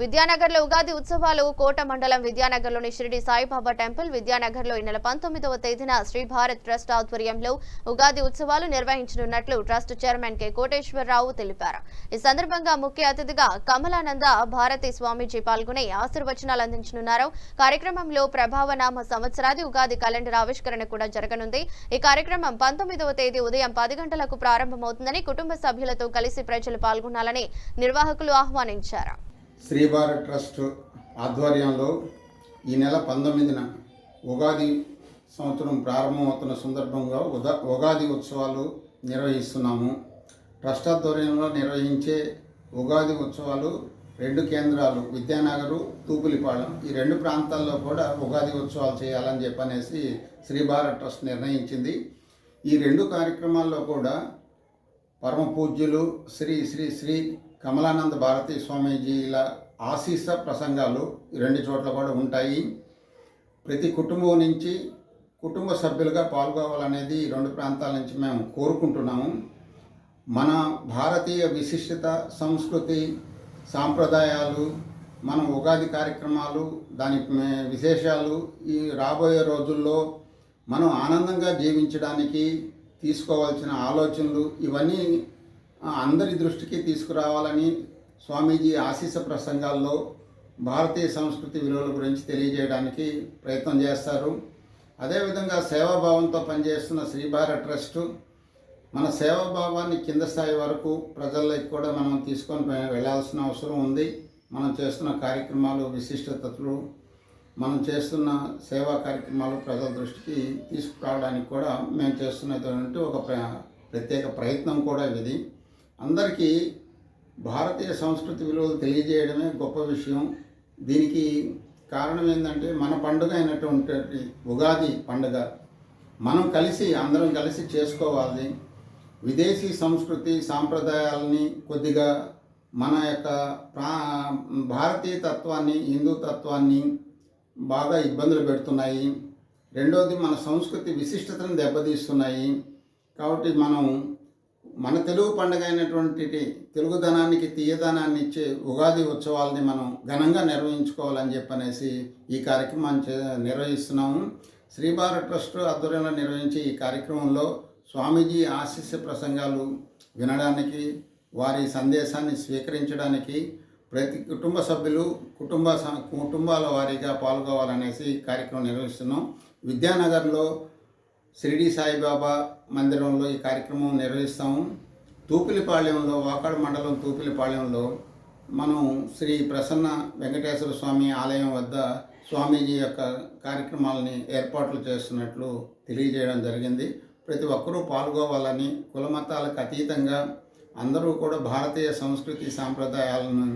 విద్యానగర్లో ఉగాది ఉత్సవాలు కోట మండలం విద్యానగర్లోని షిరిడి సాయిబాబా టెంపుల్ విద్యానగర్లో ఈ నెల 19వ తేదీన శ్రీ భారత్ ట్రస్ట్ ఆధ్వర్యంలో ఉగాది ఉత్సవాలు నిర్వహించనున్నట్లు ట్రస్ట్ చైర్మన్ కె కోటేశ్వరరావు తెలిపారు. ఈ సందర్భంగా ముఖ్య అతిథిగా కమలానంద భారతి స్వామీజీ పాల్గొని ఆశీర్వచనాలు అందించనున్నారు. కార్యక్రమంలో ప్రభావనామ సంవత్సరాది ఉగాది క్యాలెండర్ ఆవిష్కరణ కూడా జరగనుంది. ఈ కార్యక్రమం 19వ తేదీ ఉదయం 10 గంటలకు ప్రారంభమవుతుందని కుటుంబ సభ్యులతో కలిసి ప్రజలు పాల్గొనాలని నిర్వాహకులు ఆహ్వానించారు. శ్రీ భారత్ ట్రస్ట్ ఆధ్వర్యంలో ఈ నెల 19న ఉగాది సంవత్సరం ప్రారంభమవుతున్న సందర్భంగా ఉగాది ఉత్సవాలు నిర్వహిస్తున్నాము. ట్రస్ట్ ఆధ్వర్యంలో నిర్వహించే ఉగాది ఉత్సవాలు 2 కేంద్రాలు విద్యానగరు, తూపులిపాళెం ఈ 2 ప్రాంతాల్లో కూడా ఉగాది ఉత్సవాలు చేయాలని చెప్పనేసి శ్రీ భారత్ ట్రస్ట్ నిర్ణయించింది. ఈ 2 కార్యక్రమాల్లో కూడా పరమ పూజ్యులు శ్రీ శ్రీ శ్రీ కమలానంద భారతి స్వామీజీల ఆశీస్స ప్రసంగాలు 2 చోట్ల కూడా ఉంటాయి. ప్రతి కుటుంబం నుంచి కుటుంబ సభ్యులుగా పాల్గొవాలనేది 2 ప్రాంతాల నుంచి మేము కోరుకుంటున్నాము. మన భారతీయ విశిష్టత, సంస్కృతి, సాంప్రదాయాలు, మన ఉగాది కార్యక్రమాలు, దాని విశేషాలు ఈ రాబోయే రోజుల్లో మనం ఆనందంగా జీవించడానికి తీసుకోవాల్సిన ఆలోచనలు ఇవన్నీ అందరి దృష్టికి తీసుకురావాలని స్వామీజీ ఆశీస్స ప్రసంగాల్లో భారతీయ సంస్కృతి విలువల గురించి తెలియజేయడానికి ప్రయత్నం చేస్తారు. అదేవిధంగా సేవాభావంతో పనిచేస్తున్న శ్రీ భారత్ ట్రస్టు మన సేవాభావాన్ని కింద స్థాయి వరకు ప్రజల్లోకి కూడా మనం తీసుకొని వెళ్ళాల్సిన అవసరం ఉంది. మనం చేస్తున్న కార్యక్రమాలు, విశిష్టతలు, మనం చేస్తున్న సేవా కార్యక్రమాలు ప్రజల దృష్టికి తీసుకురావడానికి కూడా మేము చేస్తున్నటువంటి ఒక ప్రత్యేక ప్రయత్నం కూడా ఇది. అందరికీ భారతీయ సంస్కృతి విలువలు తెలియజేయడమే గొప్ప విషయం. దీనికి కారణం ఏంటంటే మన పండుగ అయినటువంటి ఉగాది పండుగ మనం అందరం కలిసి చేసుకోవాలి. విదేశీ సంస్కృతి సాంప్రదాయాలని కొద్దిగా మన యొక్క భారతీయ తత్వాన్ని, హిందూ తత్వాన్ని బాగా ఇబ్బందులు పెడుతున్నాయి. రెండోది మన సంస్కృతి విశిష్టతను దెబ్బతీస్తున్నాయి. కాబట్టి మన తెలుగు పండుగ అయినటువంటి తెలుగుదనానికి తీయదనాన్ని ఇచ్చే ఉగాది ఉత్సవాలని మనం ఘనంగా నిర్వహించుకోవాలని చెప్పనేసి ఈ కార్యక్రమాన్ని నిర్వహిస్తున్నాము. శ్రీ భారత్ ట్రస్ట్ ఆధ్వర్యంలో నిర్వహించే ఈ కార్యక్రమంలో స్వామీజీ ఆశీస్స ప్రసంగాలు వినడానికి, వారి సందేశాన్ని స్వీకరించడానికి ప్రతి కుటుంబ సభ్యులు కుటుంబాల వారీగా పాల్గొవాలనేసి కార్యక్రమం నిర్వహిస్తున్నాం. విద్యానగర్లో షిరిడి సాయిబాబా మందిరంలో ఈ కార్యక్రమం నిర్వహిస్తాము. తూపిలిపాళ్యంలో, వాకాడ మండలం తూపిలిపాళ్యంలో మనం శ్రీ ప్రసన్న వెంకటేశ్వర స్వామి ఆలయం వద్ద స్వామీజీ యొక్క కార్యక్రమాలని ఏర్పాట్లు చేస్తున్నట్లు తెలియజేయడం జరిగింది. ప్రతి ఒక్కరూ పాల్గొవాలని, కులమతాలకు అతీతంగా అందరూ కూడా భారతీయ సంస్కృతి సాంప్రదాయాలను